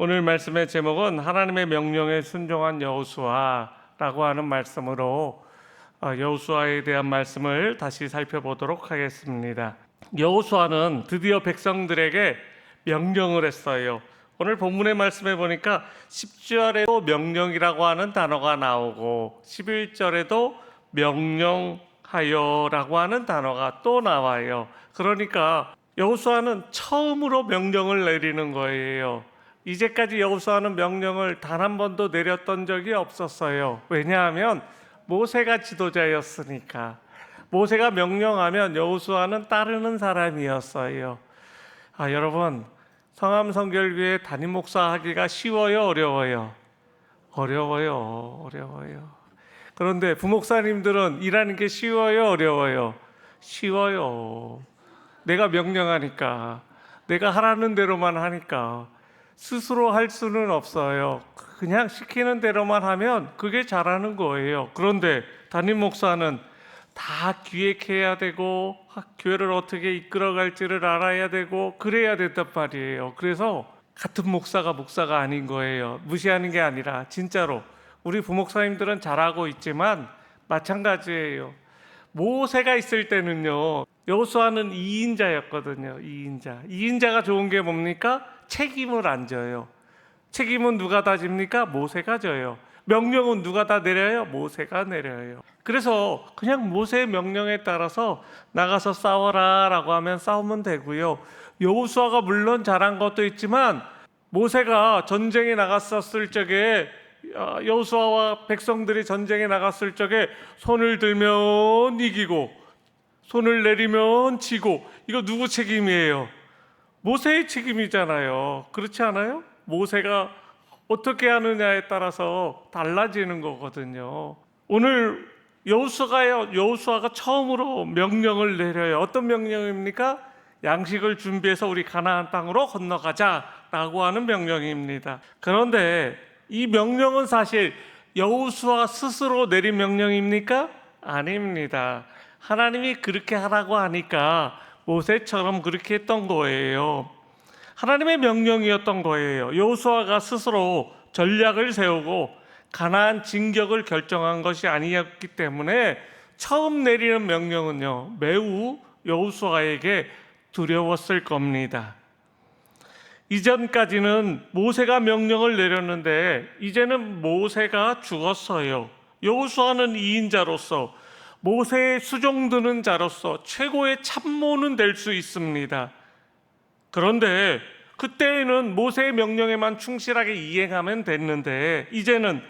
오늘 말씀의 제목은 하나님의 명령에 순종한 여호수아라고 하는 말씀으로 여호수아에 대한 말씀을 다시 살펴보도록 하겠습니다. 여호수아는 드디어 백성들에게 명령을 했어요. 오늘 본문의 말씀에 보니까 10절에도 명령이라고 하는 단어가 나오고 11절에도 명령하여라고 하는 단어가 또 나와요. 그러니까 여호수아는 처음으로 명령을 내리는 거예요. 이제까지 여호수아는 명령을 단 한 번도 내렸던 적이 없었어요. 왜냐하면 모세가 지도자였으니까. 모세가 명령하면 여호수아는 따르는 사람이었어요. 여러분, 성암성결교회 담임 목사 하기가 쉬워요, 어려워요? 어려워요. 그런데 부목사님들은 일하는 게 쉬워요, 어려워요? 쉬워요. 내가 명령하니까, 내가 하라는 대로만 하니까 스스로 할 수는 없어요. 그냥 시키는 대로만 하면 그게 잘하는 거예요. 그런데 담임 목사는 다 기획해야 되고 교회를 어떻게 이끌어갈지를 알아야 되고 그래야 된단 말이에요. 그래서 같은 목사가 아닌 거예요. 무시하는 게 아니라 진짜로 우리 부목사님들은 잘하고 있지만 마찬가지예요. 모세가 있을 때는요, 여호수아는 2인자였거든요. 2인자가 좋은 게 뭡니까? 책임을 안 져요. 책임은 누가 다 집니까? 모세가 져요. 명령은 누가 다 내려요? 모세가 내려요. 그래서 그냥 모세의 명령에 따라서 나가서 싸워라 라고 하면 싸우면 되고요. 여호수아가 물론 잘한 것도 있지만 모세가 전쟁에 나갔었을 적에 여호수아와 백성들이 전쟁에 나갔을 적에 손을 들면 이기고 손을 내리면 지고, 이거 누구 책임이에요? 모세의 책임이잖아요. 그렇지 않아요? 모세가 어떻게 하느냐에 따라서 달라지는 거거든요. 오늘 여호수아가 처음으로 명령을 내려요. 어떤 명령입니까? 양식을 준비해서 우리 가나안 땅으로 건너가자라고 하는 명령입니다. 그런데 이 명령은 사실 여호수아 스스로 내린 명령입니까? 아닙니다. 하나님이 그렇게 하라고 하니까 모세처럼 그렇게 했던 거예요. 하나님의 명령이었던 거예요. 여호수아가 스스로 전략을 세우고 가나안 진격을 결정한 것이 아니었기 때문에 처음 내리는 명령은요, 매우 여호수아에게 두려웠을 겁니다. 이전까지는 모세가 명령을 내렸는데 이제는 모세가 죽었어요. 여호수아는 2인자로서 모세의 수종드는 자로서 최고의 참모는 될 수 있습니다. 그런데 그때에는 모세의 명령에만 충실하게 이행하면 됐는데 이제는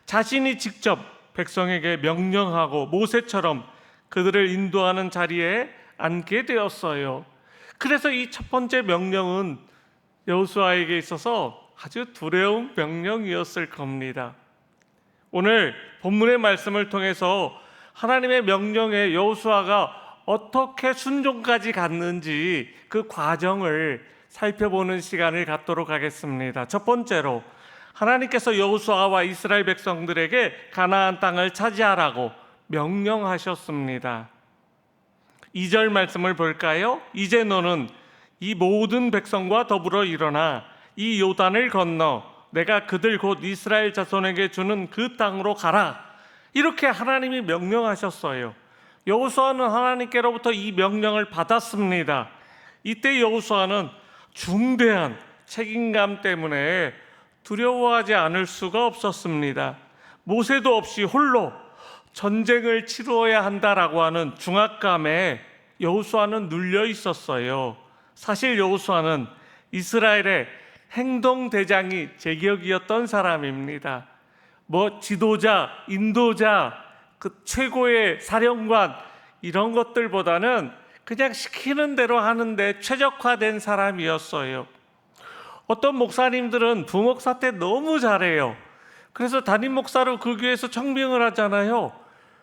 자신이 직접 백성에게 명령하고 모세처럼 그들을 인도하는 자리에 앉게 되었어요. 그래서 이 첫 번째 명령은 여호수아에게 있어서 아주 두려운 명령이었을 겁니다. 오늘 본문의 말씀을 통해서 하나님의 명령에 여호수아가 어떻게 순종까지 갔는지 그 과정을 살펴보는 시간을 갖도록 하겠습니다. 첫 번째로 하나님께서 여호수아와 이스라엘 백성들에게 가나안 땅을 차지하라고 명령하셨습니다. 2절 말씀을 볼까요? 이제 너는 이 모든 백성과 더불어 일어나 이 요단을 건너 내가 그들 곧 이스라엘 자손에게 주는 그 땅으로 가라. 이렇게 하나님이 명령하셨어요. 여호수아는 하나님께로부터 이 명령을 받았습니다. 이때 여호수아는 중대한 책임감 때문에 두려워하지 않을 수가 없었습니다. 모세도 없이 홀로 전쟁을 치루어야 한다라고 하는 중압감에 여호수아는 눌려 있었어요. 사실 여호수아는 이스라엘의 행동대장이 제격이었던 사람입니다. 지도자, 인도자, 그 최고의 사령관 이런 것들보다는 그냥 시키는 대로 하는데 최적화된 사람이었어요. 어떤 목사님들은 부목사 때 너무 잘해요. 그래서 담임 목사로 그 교회에서 청빙을 하잖아요.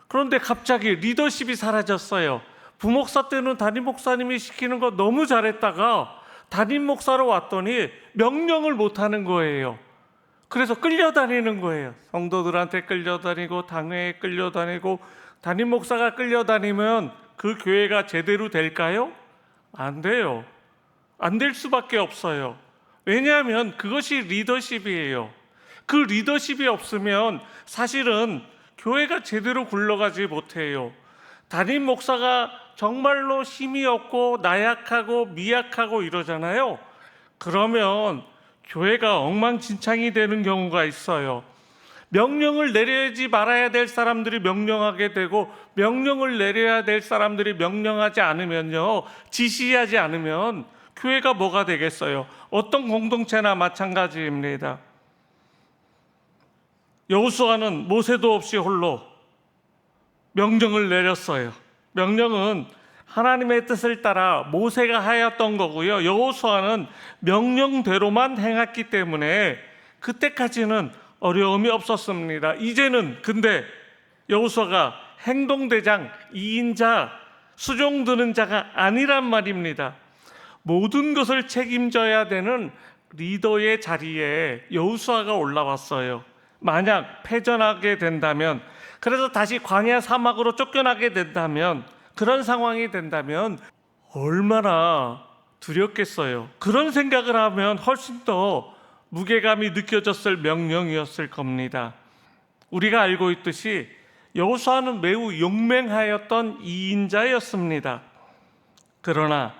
그런데 갑자기 리더십이 사라졌어요. 부목사 때는 담임 목사님이 시키는 거 너무 잘했다가 담임 목사로 왔더니 명령을 못하는 거예요. 그래서 끌려다니는 거예요. 성도들한테 끌려다니고 당회에 끌려다니고. 담임 목사가 끌려다니면 그 교회가 제대로 될까요? 안 돼요. 안 될 수밖에 없어요. 왜냐하면 그것이 리더십이에요. 그 리더십이 없으면 사실은 교회가 제대로 굴러가지 못해요. 담임 목사가 정말로 힘이 없고 나약하고 미약하고 이러잖아요. 그러면 교회가 엉망진창이 되는 경우가 있어요. 명령을 내려야지 말아야 될 사람들이 명령하게 되고, 명령을 내려야 될 사람들이 명령하지 않으면요, 지시하지 않으면 교회가 뭐가 되겠어요? 어떤 공동체나 마찬가지입니다. 여호수아는 모세도 없이 홀로 명령을 내렸어요. 명령은 하나님의 뜻을 따라 모세가 하였던 거고요. 여호수아는 명령대로만 행했기 때문에 그때까지는 어려움이 없었습니다. 이제는 근데 여호수아가 행동대장, 2인자, 수종 드는 자가 아니란 말입니다. 모든 것을 책임져야 되는 리더의 자리에 여호수아가 올라왔어요. 만약 패전하게 된다면, 그래서 다시 광야 사막으로 쫓겨나게 된다면, 그런 상황이 된다면 얼마나 두렵겠어요. 그런 생각을 하면 훨씬 더 무게감이 느껴졌을 명령이었을 겁니다. 우리가 알고 있듯이 여호수아는 매우 용맹하였던 2인자였습니다. 그러나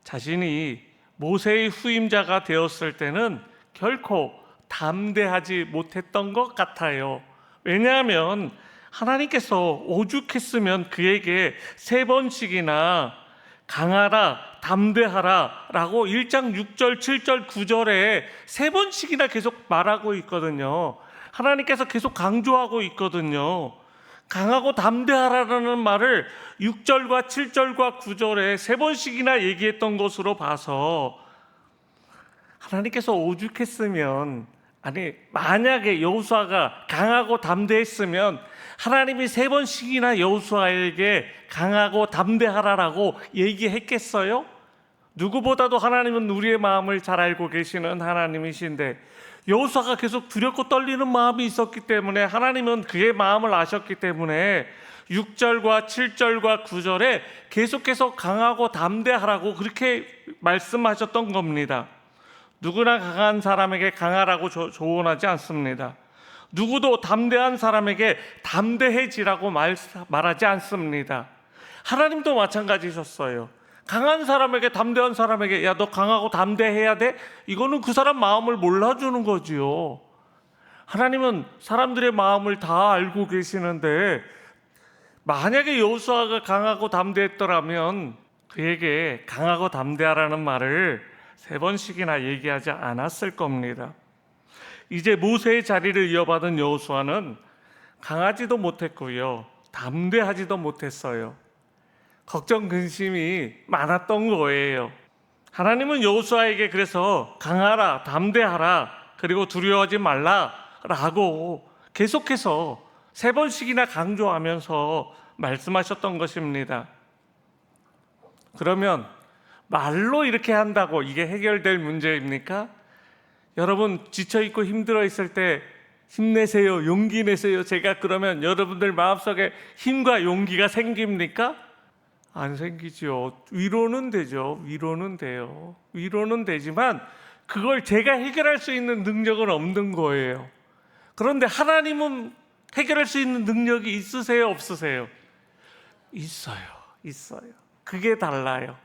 자신이 모세의 후임자가 되었을 때는 결코 담대하지 못했던 것 같아요. 왜냐하면 하나님께서 오죽했으면 그에게 3번씩이나 강하라, 담대하라 라고 1장 6절, 7절, 9절에 3번씩이나 계속 말하고 있거든요. 하나님께서 계속 강조하고 있거든요. 강하고 담대하라는 말을 6절과 7절과 9절에 3번씩이나 얘기했던 것으로 봐서 하나님께서 오죽했으면, 아니 만약에 여호수아가 강하고 담대했으면 하나님이 3번씩이나 여호수아에게 강하고 담대하라라고 얘기했겠어요? 누구보다도 하나님은 우리의 마음을 잘 알고 계시는 하나님이신데, 여호수아가 계속 두렵고 떨리는 마음이 있었기 때문에 하나님은 그의 마음을 아셨기 때문에 6절과 7절과 9절에 계속해서 강하고 담대하라고 그렇게 말씀하셨던 겁니다. 누구나 강한 사람에게 강하라고 조언하지 않습니다. 누구도 담대한 사람에게 담대해지라고 말하지 않습니다. 하나님도 마찬가지셨어요. 강한 사람에게, 담대한 사람에게 야, 너 강하고 담대해야 돼? 이거는 그 사람 마음을 몰라주는 거지요. 하나님은 사람들의 마음을 다 알고 계시는데, 만약에 여호수아가 강하고 담대했더라면 그에게 강하고 담대하라는 말을 3번씩이나 얘기하지 않았을 겁니다. 이제 모세의 자리를 이어받은 여호수아는 강하지도 못했고요, 담대하지도 못했어요. 걱정 근심이 많았던 거예요. 하나님은 여호수아에게 그래서 강하라, 담대하라, 그리고 두려워하지 말라라고 계속해서 3번씩이나 강조하면서 말씀하셨던 것입니다. 그러면 말로 이렇게 한다고 이게 해결될 문제입니까? 여러분 지쳐있고 힘들어 있을 때 힘내세요, 용기 내세요, 제가 그러면 여러분들 마음속에 힘과 용기가 생깁니까? 안 생기죠. 위로는 되죠. 위로는 돼요. 위로는 되지만 그걸 제가 해결할 수 있는 능력은 없는 거예요. 그런데 하나님은 해결할 수 있는 능력이 있으세요, 없으세요? 있어요. 있어요. 그게 달라요.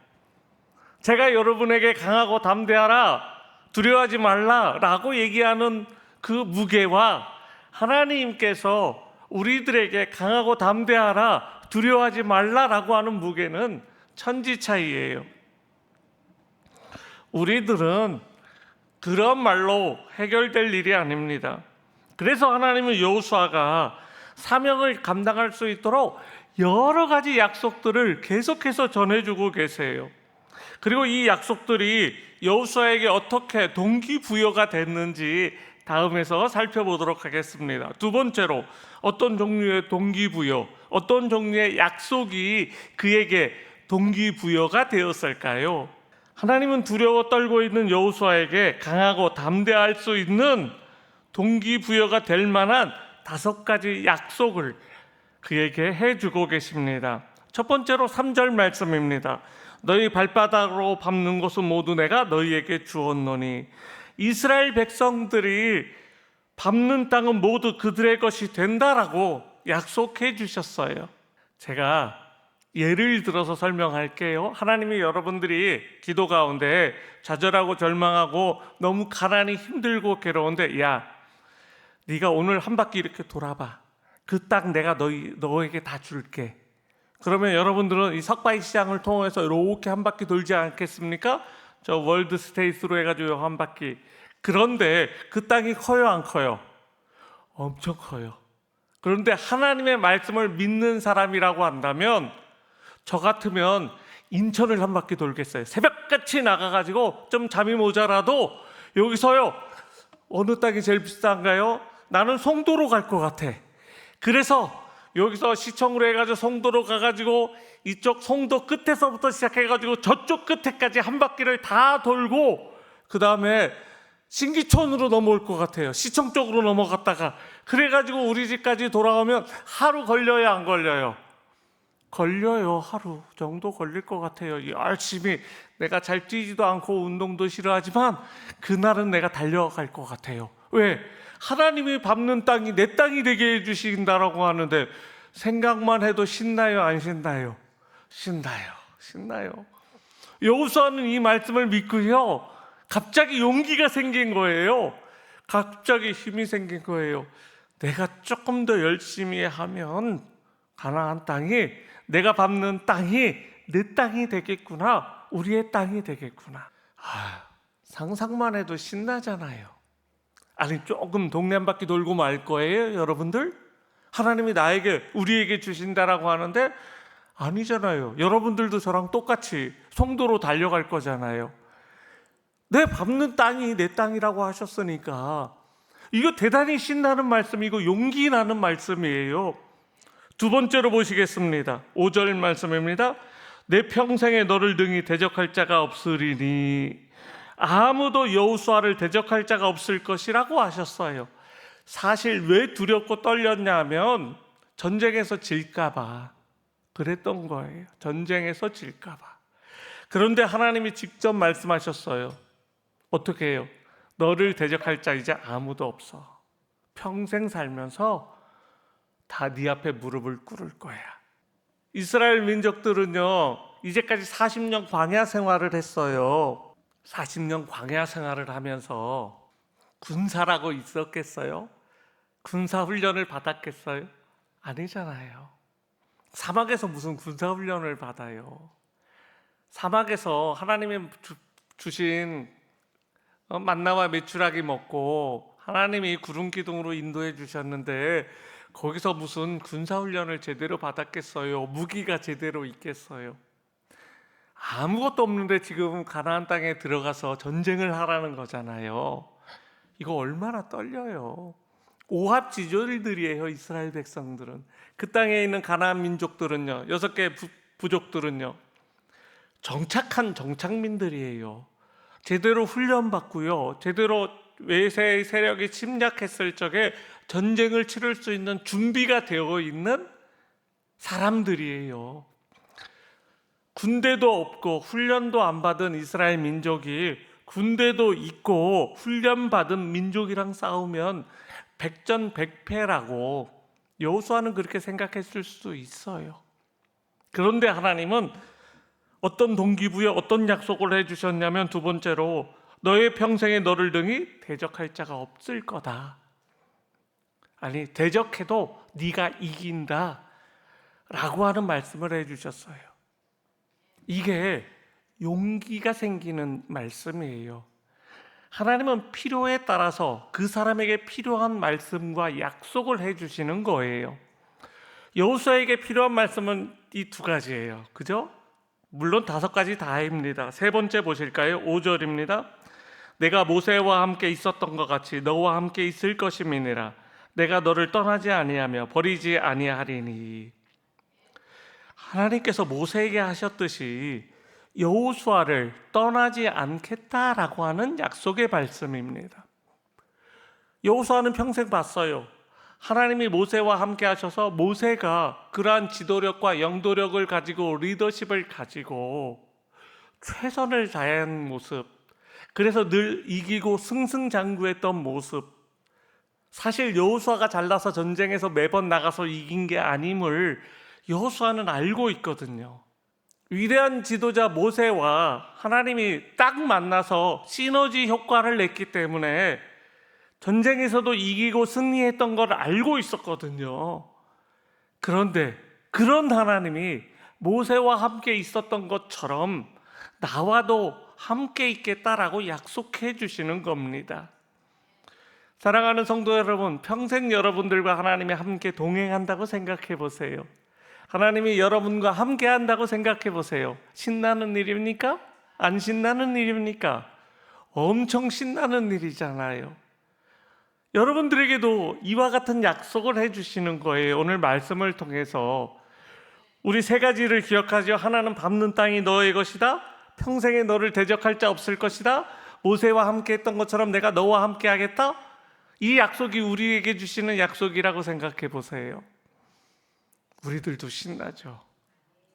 제가 여러분에게 강하고 담대하라, 두려워하지 말라라고 얘기하는 그 무게와 하나님께서 우리들에게 강하고 담대하라, 두려워하지 말라라고 하는 무게는 천지 차이예요. 우리들은 그런 말로 해결될 일이 아닙니다. 그래서 하나님은 여호수아가 사명을 감당할 수 있도록 여러 가지 약속들을 계속해서 전해주고 계세요. 그리고 이 약속들이 여호수아에게 어떻게 동기부여가 됐는지 다음에서 살펴보도록 하겠습니다. 두 번째로, 어떤 종류의 동기부여, 어떤 종류의 약속이 그에게 동기부여가 되었을까요? 하나님은 두려워 떨고 있는 여호수아에게 강하고 담대할 수 있는 동기부여가 될 만한 5가지 약속을 그에게 해주고 계십니다. 첫 번째로 3절 말씀입니다. 너희 발바닥으로 밟는 것은 모두 내가 너희에게 주었노니. 이스라엘 백성들이 밟는 땅은 모두 그들의 것이 된다라고 약속해 주셨어요. 제가 예를 들어서 설명할게요. 하나님이 여러분들이 기도 가운데 좌절하고 절망하고 너무 가난이 힘들고 괴로운데, 야, 네가 오늘 한 바퀴 이렇게 돌아봐. 그 땅 내가 너에게 다 줄게. 그러면 여러분들은 이 석바위 시장을 통해서 이렇게 한 바퀴 돌지 않겠습니까? 저 월드 스테이스로 해가지고 한 바퀴. 그런데 그 땅이 커요, 안 커요? 엄청 커요. 그런데 하나님의 말씀을 믿는 사람이라고 한다면, 저 같으면 인천을 한 바퀴 돌겠어요. 새벽같이 나가가지고 좀 잠이 모자라도 여기서요, 어느 땅이 제일 비싼가요? 나는 송도로 갈 것 같아. 그래서 여기서 시청으로 해가지고 송도로 가가지고 이쪽 송도 끝에서부터 시작해가지고 저쪽 끝에까지 한 바퀴를 다 돌고 그 다음에 신기촌으로 넘어올 것 같아요. 시청 쪽으로 넘어갔다가 그래가지고 우리 집까지 돌아오면 하루 걸려요, 안 걸려요? 걸려요. 하루 정도 걸릴 것 같아요. 열심히, 내가 잘 뛰지도 않고 운동도 싫어하지만 그날은 내가 달려갈 것 같아요. 왜? 하나님이 밟는 땅이 내 땅이 되게 해주신다라고 하는데, 생각만 해도 신나요, 안 신나요? 신나요. 여호수아는 이 말씀을 믿고요, 갑자기 용기가 생긴 거예요. 갑자기 힘이 생긴 거예요. 내가 조금 더 열심히 하면 가나안 땅이, 내가 밟는 땅이 내 땅이 되겠구나, 우리의 땅이 되겠구나. 상상만 해도 신나잖아요. 아니, 조금 동네 한 바퀴 돌고 말 거예요, 여러분들? 하나님이 우리에게 주신다라고 하는데 아니잖아요. 여러분들도 저랑 똑같이 송도로 달려갈 거잖아요. 내 밟는 땅이 내 땅이라고 하셨으니까 이거 대단히 신나는 말씀이고 용기 나는 말씀이에요. 두 번째로 보시겠습니다. 5절 말씀입니다. 내 평생에 너를 등이 대적할 자가 없으리니. 아무도 여호수아를 대적할 자가 없을 것이라고 하셨어요. 사실 왜 두렵고 떨렸냐면 전쟁에서 질까봐 그랬던 거예요. 전쟁에서 질까봐. 그런데 하나님이 직접 말씀하셨어요. 어떻게 해요? 너를 대적할 자 이제 아무도 없어. 평생 살면서 다 네 앞에 무릎을 꿇을 거야. 이스라엘 민족들은요, 이제까지 40년 광야 생활을 했어요. 40년 광야 생활을 하면서 군사라고 있었겠어요? 군사 훈련을 받았겠어요? 아니잖아요. 사막에서 무슨 군사 훈련을 받아요? 사막에서 하나님이 주신 만나와 메추라기 먹고 하나님이 구름 기둥으로 인도해 주셨는데 거기서 무슨 군사 훈련을 제대로 받았겠어요? 무기가 제대로 있겠어요? 아무것도 없는데 지금 가나안 땅에 들어가서 전쟁을 하라는 거잖아요. 이거 얼마나 떨려요. 오합지졸들이에요. 이스라엘 백성들은. 그 땅에 있는 가나안 민족들은요, 6개 부족들은요, 정착한 정착민들이에요. 제대로 훈련받고요, 제대로 외세의 세력이 침략했을 적에 전쟁을 치를 수 있는 준비가 되어 있는 사람들이에요. 군대도 없고 훈련도 안 받은 이스라엘 민족이 군대도 있고 훈련받은 민족이랑 싸우면 백전백패라고 여호수아는 그렇게 생각했을 수도 있어요. 그런데 하나님은 어떤 동기부여, 어떤 약속을 해주셨냐면, 두 번째로 너의 평생에 너를 등이 대적할 자가 없을 거다. 아니, 대적해도 네가 이긴다 라고 하는 말씀을 해주셨어요. 이게 용기가 생기는 말씀이에요. 하나님은 필요에 따라서 그 사람에게 필요한 말씀과 약속을 해주시는 거예요. 여호수아에게 필요한 말씀은 이 두 가지예요. 그죠? 물론 5가지 다입니다. 세 번째 보실까요? 5절입니다. 내가 모세와 함께 있었던 것 같이 너와 함께 있을 것임이니라. 내가 너를 떠나지 아니하며 버리지 아니하리니. 하나님께서 모세에게 하셨듯이 여호수아를 떠나지 않겠다라고 하는 약속의 말씀입니다. 여호수아는 평생 봤어요. 하나님이 모세와 함께 하셔서 모세가 그러한 지도력과 영도력을 가지고 리더십을 가지고 최선을 다한 모습, 그래서 늘 이기고 승승장구했던 모습, 사실 여호수아가 잘나서 전쟁에서 매번 나가서 이긴 게 아님을 여호수아는 알고 있거든요. 위대한 지도자 모세와 하나님이 딱 만나서 시너지 효과를 냈기 때문에 전쟁에서도 이기고 승리했던 걸 알고 있었거든요. 그런데 그런 하나님이 모세와 함께 있었던 것처럼 나와도 함께 있겠다라고 약속해 주시는 겁니다. 사랑하는 성도 여러분, 평생 여러분들과 하나님이 함께 동행한다고 생각해 보세요. 하나님이 여러분과 함께 한다고 생각해 보세요. 신나는 일입니까? 안 신나는 일입니까? 엄청 신나는 일이잖아요. 여러분들에게도 이와 같은 약속을 해주시는 거예요. 오늘 말씀을 통해서 우리 세 가지를 기억하죠. 하나는 밟는 땅이 너의 것이다. 평생에 너를 대적할 자 없을 것이다. 모세와 함께 했던 것처럼 내가 너와 함께 하겠다. 이 약속이 우리에게 주시는 약속이라고 생각해 보세요. 우리들도 신나죠.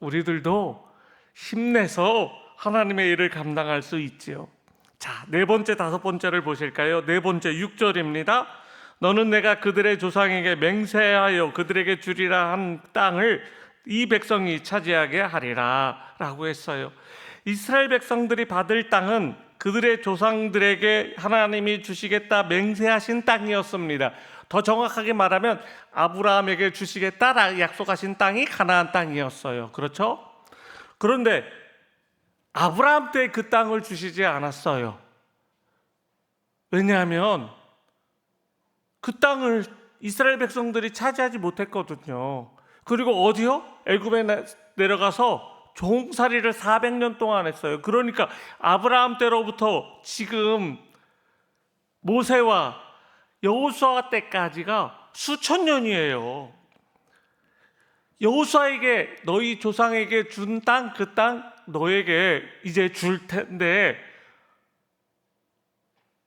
우리들도 힘내서 하나님의 일을 감당할 수 있지요. 자, 네 번째, 다섯 번째를 보실까요? 네 번째 6절입니다. 너는 내가 그들의 조상에게 맹세하여 그들에게 주리라 한 땅을 이 백성이 차지하게 하리라 라고 했어요. 이스라엘 백성들이 받을 땅은 그들의 조상들에게 하나님이 주시겠다 맹세하신 땅이었습니다. 더 정확하게 말하면 아브라함에게 주시겠다라 약속하신 땅이 가나안 땅이었어요. 그렇죠? 그런데 아브라함 때 그 땅을 주시지 않았어요. 왜냐하면 그 땅을 이스라엘 백성들이 차지하지 못했거든요. 그리고 어디요? 애굽에 내려가서 종살이를 400년 동안 했어요. 그러니까 아브라함 때로부터 지금 모세와 여호수아 때까지가 수천 년이에요. 여호수아에게 너희 조상에게 준 땅, 그 땅 너에게 이제 줄 텐데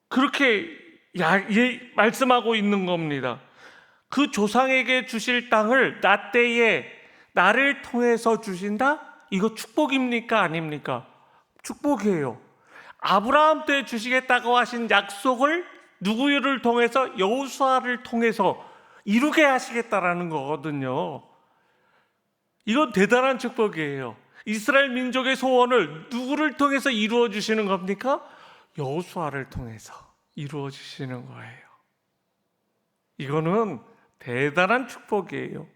그렇게 말씀하고 있는 겁니다. 그 조상에게 주실 땅을 나 때에 나를 통해서 주신다? 이거 축복입니까? 아닙니까? 축복이에요. 아브라함 때 주시겠다고 하신 약속을 누구를 통해서? 여호수아를 통해서 이루게 하시겠다라는 거거든요. 이건 대단한 축복이에요. 이스라엘 민족의 소원을 누구를 통해서 이루어 주시는 겁니까? 여호수아를 통해서 이루어 주시는 거예요. 이거는 대단한 축복이에요.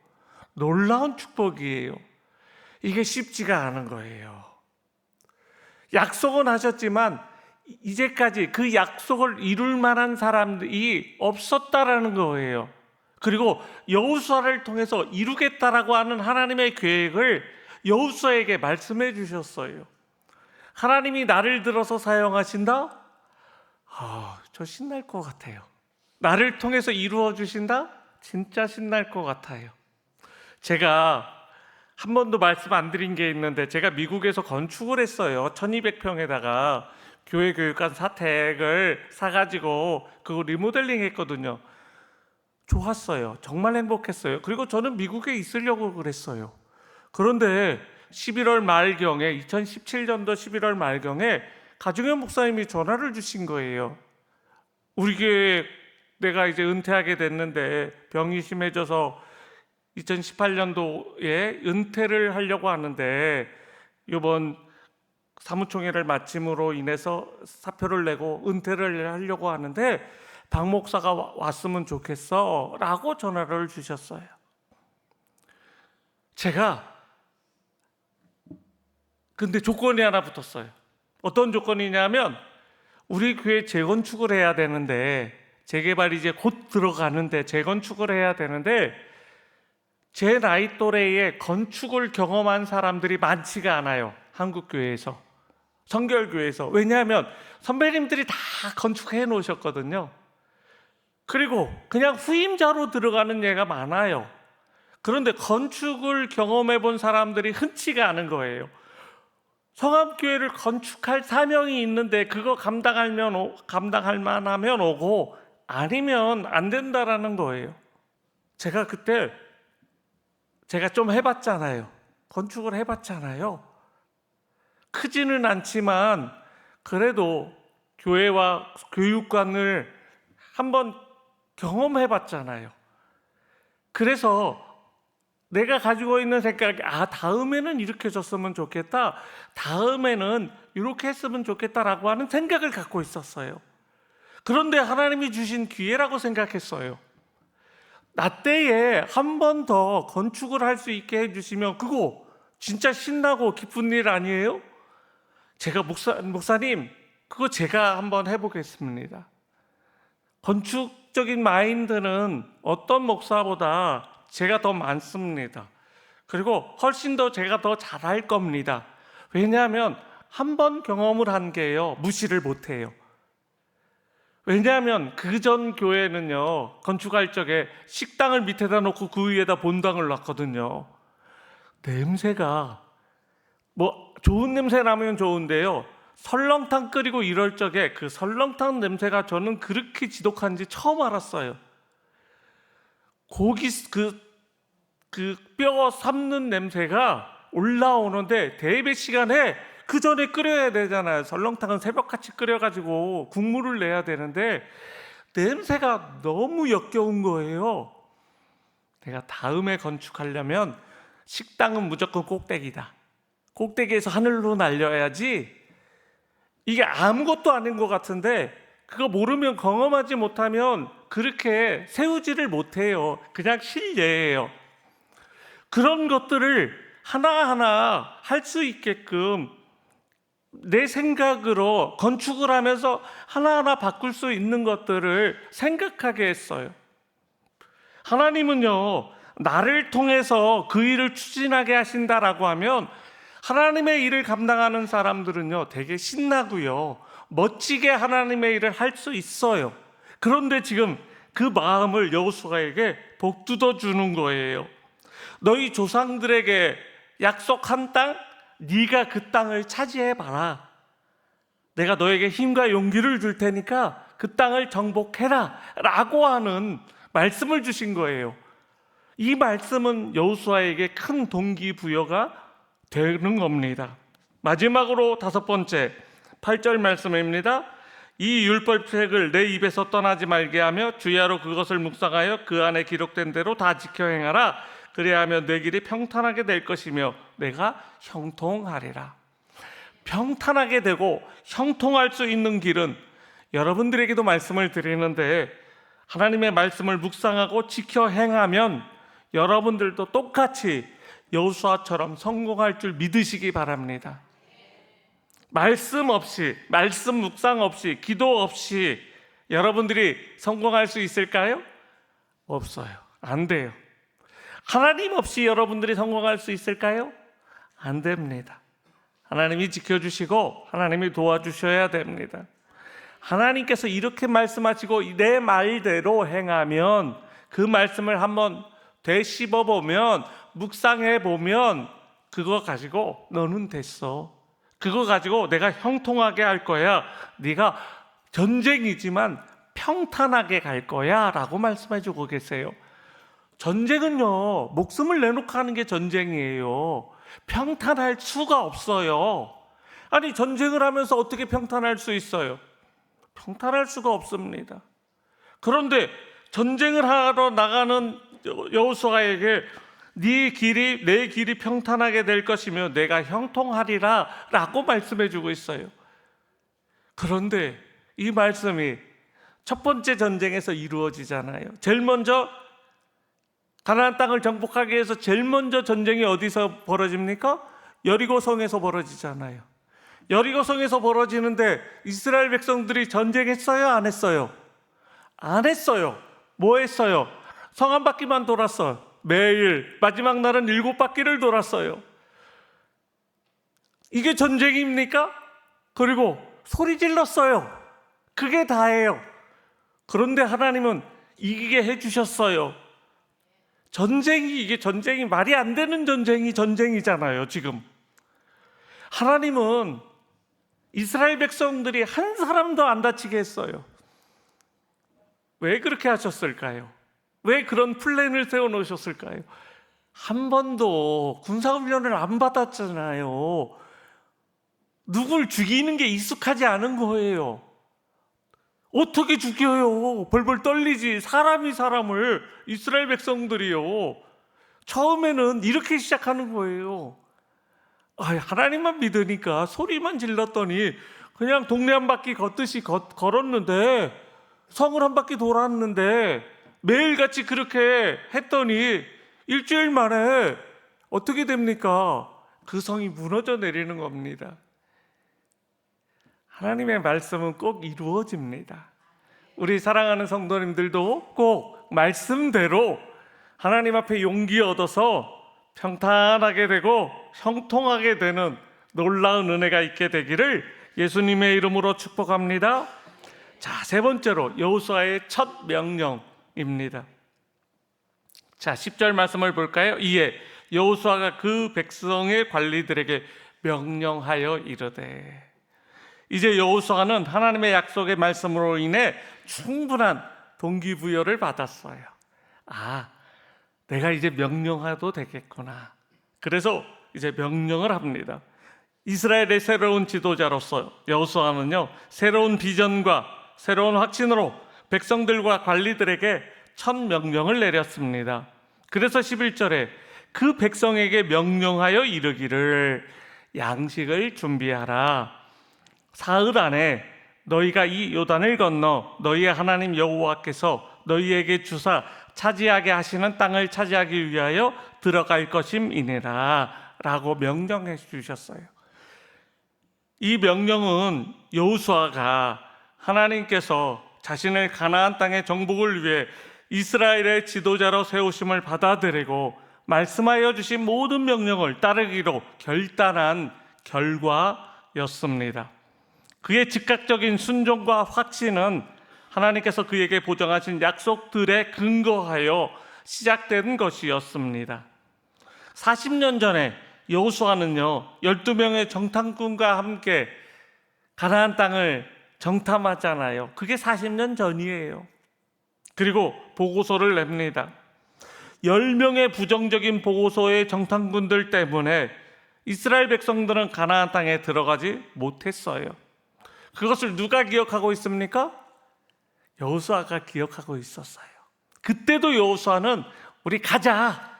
놀라운 축복이에요. 이게 쉽지가 않은 거예요. 약속은 하셨지만 이제까지 그 약속을 이룰 만한 사람들이 없었다라는 거예요. 그리고 여호수아를 통해서 이루겠다라고 하는 하나님의 계획을 여호수아에게 말씀해 주셨어요. 하나님이 나를 들어서 사용하신다? 저 신날 것 같아요. 나를 통해서 이루어 주신다? 진짜 신날 것 같아요. 제가 한 번도 말씀 안 드린 게 있는데 제가 미국에서 건축을 했어요. 1200평에다가 교회 교육관 사택을 사가지고 그거 리모델링 했거든요. 좋았어요. 정말 행복했어요. 그리고 저는 미국에 있으려고 그랬어요. 그런데 11월 말경에 2017년도 11월 말경에 가중현 목사님이 전화를 주신 거예요. 우리 교회 내가 이제 은퇴하게 됐는데 병이 심해져서 2018년도에 은퇴를 하려고 하는데 이번 사무총회를 마침으로 인해서 사표를 내고 은퇴를 하려고 하는데 박 목사가 왔으면 좋겠어 라고 전화를 주셨어요. 제가 근데 조건이 하나 붙었어요. 어떤 조건이냐면 우리 교회 재건축을 해야 되는데 재개발이 이제 곧 들어가는데 재건축을 해야 되는데 제 나이 또래에 건축을 경험한 사람들이 많지가 않아요. 한국 교회에서, 성결교회에서. 왜냐하면 선배님들이 다 건축해 놓으셨거든요. 그리고 그냥 후임자로 들어가는 예가 많아요. 그런데 건축을 경험해 본 사람들이 흔치가 않은 거예요. 성암교회를 건축할 사명이 있는데 그거 감당할 만하면 오고 아니면 안 된다라는 거예요. 제가 그때 좀 해봤잖아요. 건축을 해봤잖아요. 크지는 않지만 그래도 교회와 교육관을 한번 경험해 봤잖아요. 그래서 내가 가지고 있는 생각이 다음에는 이렇게 줬으면 좋겠다, 다음에는 이렇게 했으면 좋겠다라고 하는 생각을 갖고 있었어요. 그런데 하나님이 주신 기회라고 생각했어요. 나 때에 한 번 더 건축을 할 수 있게 해주시면 그거 진짜 신나고 기쁜 일 아니에요? 제가 목사님 그거 제가 한번 해보겠습니다. 건축적인 마인드는 어떤 목사보다 제가 더 많습니다. 그리고 훨씬 더 제가 더 잘할 겁니다. 왜냐하면 한 번 경험을 한 게요, 무시를 못해요. 왜냐하면 그 전 교회는요, 건축할 적에 식당을 밑에다 놓고 그 위에다 본당을 놨거든요. 냄새가 좋은 냄새 나면 좋은데요, 설렁탕 끓이고 이럴 적에 그 설렁탕 냄새가 저는 그렇게 지독한지 처음 알았어요. 고기 그 뼈 삶는 냄새가 올라오는데 대배 시간에 그 전에 끓여야 되잖아요. 설렁탕은 새벽같이 끓여가지고 국물을 내야 되는데 냄새가 너무 역겨운 거예요. 내가 다음에 건축하려면 식당은 무조건 꼭대기다. 꼭대기에서 하늘로 날려야지. 이게 아무것도 아닌 것 같은데 그거 모르면, 경험하지 못하면 그렇게 세우지를 못해요. 그냥 실례예요. 그런 것들을 하나하나 할 수 있게끔 내 생각으로 건축을 하면서 하나하나 바꿀 수 있는 것들을 생각하게 했어요. 하나님은요, 나를 통해서 그 일을 추진하게 하신다라고 하면 하나님의 일을 감당하는 사람들은요, 되게 신나고요, 멋지게 하나님의 일을 할 수 있어요. 그런데 지금 그 마음을 여호수아에게 복두어 주는 거예요. 너희 조상들에게 약속한 땅, 네가 그 땅을 차지해봐라. 내가 너에게 힘과 용기를 줄 테니까 그 땅을 정복해라 라고 하는 말씀을 주신 거예요. 이 말씀은 여호수아에게 큰 동기부여가 되는 겁니다. 마지막으로 5번째 8절 말씀입니다. 이 율법책을 내 입에서 떠나지 말게 하며 주야로 그것을 묵상하여 그 안에 기록된 대로 다 지켜 행하라. 그래야 하면 내 길이 평탄하게 될 것이며 내가 형통하리라. 평탄하게 되고 형통할 수 있는 길은, 여러분들에게도 말씀을 드리는데, 하나님의 말씀을 묵상하고 지켜 행하면 여러분들도 똑같이 여호수아처럼 성공할 줄 믿으시기 바랍니다. 말씀 없이, 말씀 묵상 없이, 기도 없이 여러분들이 성공할 수 있을까요? 없어요. 안 돼요. 하나님 없이 여러분들이 성공할 수 있을까요? 안 됩니다. 하나님이 지켜주시고 하나님이 도와주셔야 됩니다. 하나님께서 이렇게 말씀하시고 내 말대로 행하면, 그 말씀을 한번 되씹어보면, 묵상해보면 그거 가지고 너는 됐어. 그거 가지고 내가 형통하게 할 거야. 네가 전쟁이지만 평탄하게 갈 거야 라고 말씀해주고 계세요. 전쟁은요, 목숨을 내놓고 하는 게 전쟁이에요. 평탄할 수가 없어요. 아니, 전쟁을 하면서 어떻게 평탄할 수 있어요? 평탄할 수가 없습니다. 그런데 전쟁을 하러 나가는 여호수아에게 네 길이, 내 길이 평탄하게 될 것이며 내가 형통하리라 라고 말씀해 주고 있어요. 그런데 이 말씀이 첫 번째 전쟁에서 이루어지잖아요. 제일 먼저 가나안 땅을 정복하기 위해서 제일 먼저 전쟁이 어디서 벌어집니까? 여리고성에서 벌어지잖아요. 여리고성에서 벌어지는데 이스라엘 백성들이 전쟁했어요? 안 했어요? 안 했어요. 뭐 했어요? 성 한 바퀴만 돌았어요. 매일 마지막 날은 7바퀴를 돌았어요. 이게 전쟁입니까? 그리고 소리 질렀어요. 그게 다예요. 그런데 하나님은 이기게 해주셨어요. 이게 전쟁이 말이 안 되는 전쟁이잖아요. 지금 하나님은 이스라엘 백성들이 한 사람도 안 다치게 했어요. 왜 그렇게 하셨을까요? 왜 그런 플랜을 세워놓으셨을까요? 한 번도 군사훈련을 안 받았잖아요. 누굴 죽이는 게 익숙하지 않은 거예요. 어떻게 죽여요? 벌벌 떨리지. 사람이 사람을, 이스라엘 백성들이요. 처음에는 이렇게 시작하는 거예요. 하나님만 믿으니까 소리만 질렀더니 그냥 동네 한 바퀴 걷듯이 걸었는데, 성을 한 바퀴 돌았는데, 매일같이 그렇게 했더니 일주일 만에 어떻게 됩니까? 그 성이 무너져 내리는 겁니다. 하나님의 말씀은 꼭 이루어집니다. 우리 사랑하는 성도님들도 꼭 말씀대로 하나님 앞에 용기 얻어서 평탄하게 되고 형통하게 되는 놀라운 은혜가 있게 되기를 예수님의 이름으로 축복합니다. 자, 세 번째로 여호수아의 첫 명령입니다. 자, 10절 말씀을 볼까요? 이에 여호수아가 그 백성의 관리들에게 명령하여 이르되. 이제 여호수아는 하나님의 약속의 말씀으로 인해 충분한 동기부여를 받았어요. 내가 이제 명령해도 되겠구나. 그래서 이제 명령을 합니다. 이스라엘의 새로운 지도자로서 여호수아는요, 새로운 비전과 새로운 확신으로 백성들과 관리들에게 첫 명령을 내렸습니다. 그래서 11절에 그 백성에게 명령하여 이르기를 양식을 준비하라. 사흘 안에 너희가 이 요단을 건너 너희의 하나님 여호와께서 너희에게 주사 차지하게 하시는 땅을 차지하기 위하여 들어갈 것임이니라 라고 명령해 주셨어요. 이 명령은 여호수아가 하나님께서 자신을 가나안 땅의 정복을 위해 이스라엘의 지도자로 세우심을 받아들이고 말씀하여 주신 모든 명령을 따르기로 결단한 결과였습니다. 그의 즉각적인 순종과 확신은 하나님께서 그에게 보정하신 약속들에 근거하여 시작된 것이었습니다. 40년 전에 여호수아는요, 12명의 정탐꾼과 함께 가나안 땅을 정탐하잖아요. 그게 40년 전이에요. 그리고 보고서를 냅니다. 10명의 부정적인 보고서의 정탐꾼들 때문에 이스라엘 백성들은 가나안 땅에 들어가지 못했어요. 그것을 누가 기억하고 있습니까? 여호수아가 기억하고 있었어요. 그때도 여호수아는 우리 가자.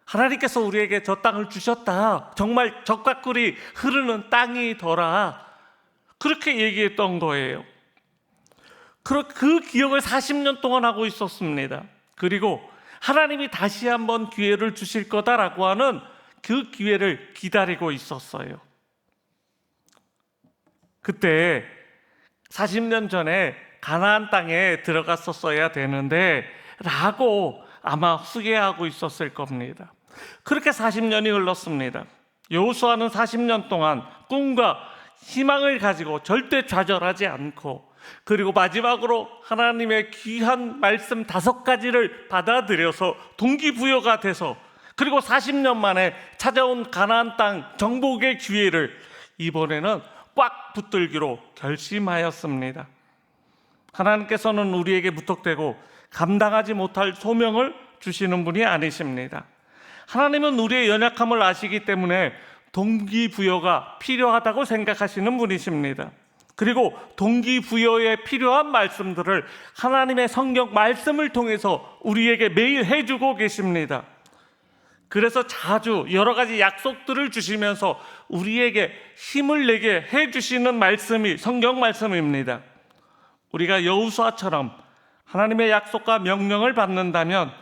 하나님께서 우리에게 저 땅을 주셨다. 정말 젖과 꿀이 흐르는 땅이더라. 그렇게 얘기했던 거예요. 그 기억을 40년 동안 하고 있었습니다. 그리고 하나님이 다시 한번 기회를 주실 거다라고 하는 그 기회를 기다리고 있었어요. 그때 40년 전에 가나안 땅에 들어갔었어야 되는데 라고 아마 후회하고 있었을 겁니다. 그렇게 40년이 흘렀습니다. 여호수아는 40년 동안 꿈과 희망을 가지고 절대 좌절하지 않고, 그리고 마지막으로 하나님의 귀한 말씀 5가지를 받아들여서 동기부여가 돼서, 그리고 40년 만에 찾아온 가나안 땅 정복의 기회를 이번에는 꽉 붙들기로 결심하였습니다. 하나님께서는 우리에게 무턱대고 감당하지 못할 소명을 주시는 분이 아니십니다. 하나님은 우리의 연약함을 아시기 때문에 동기부여가 필요하다고 생각하시는 분이십니다. 그리고 동기부여에 필요한 말씀들을 하나님의 성경 말씀을 통해서 우리에게 매일 해주고 계십니다. 그래서 자주 여러 가지 약속들을 주시면서 우리에게 힘을 내게 해주시는 말씀이 성경 말씀입니다. 우리가 여호수아처럼 하나님의 약속과 명령을 받는다면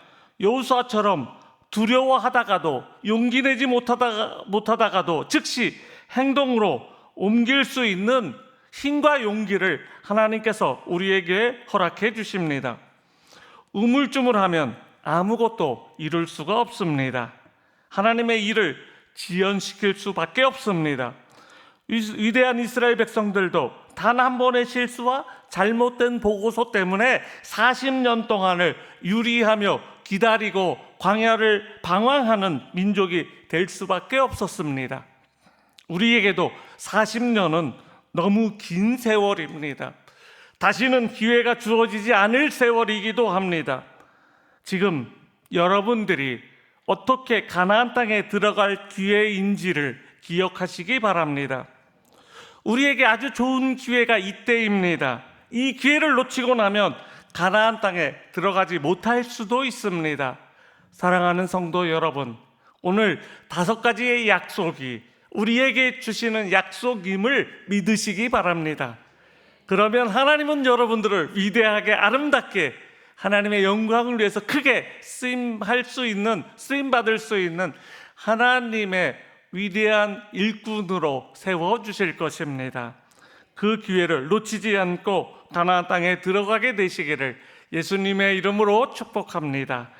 여호수아처럼 두려워하다가도 용기 내지 못하다가도 즉시 행동으로 옮길 수 있는 힘과 용기를 하나님께서 우리에게 허락해 주십니다. 우물쭈물하면 아무것도 이룰 수가 없습니다. 하나님의 일을 지연시킬 수밖에 없습니다. 위대한 이스라엘 백성들도 단 한 번의 실수와 잘못된 보고서 때문에 40년 동안을 유리하며 기다리고 광야를 방황하는 민족이 될 수밖에 없었습니다. 우리에게도 40년은 너무 긴 세월입니다. 다시는 기회가 주어지지 않을 세월이기도 합니다. 지금 여러분들이 어떻게 가나안 땅에 들어갈 기회인지를 기억하시기 바랍니다. 우리에게 아주 좋은 기회가 이때입니다. 이 기회를 놓치고 나면 가나안 땅에 들어가지 못할 수도 있습니다. 사랑하는 성도 여러분, 오늘 5가지의 약속이 우리에게 주시는 약속임을 믿으시기 바랍니다. 그러면 하나님은 여러분들을 위대하게 아름답게 하나님의 영광을 위해서 크게 쓰임받을 수 있는 하나님의 위대한 일꾼으로 세워주실 것입니다. 그 기회를 놓치지 않고 가나안 땅에 들어가게 되시기를 예수님의 이름으로 축복합니다.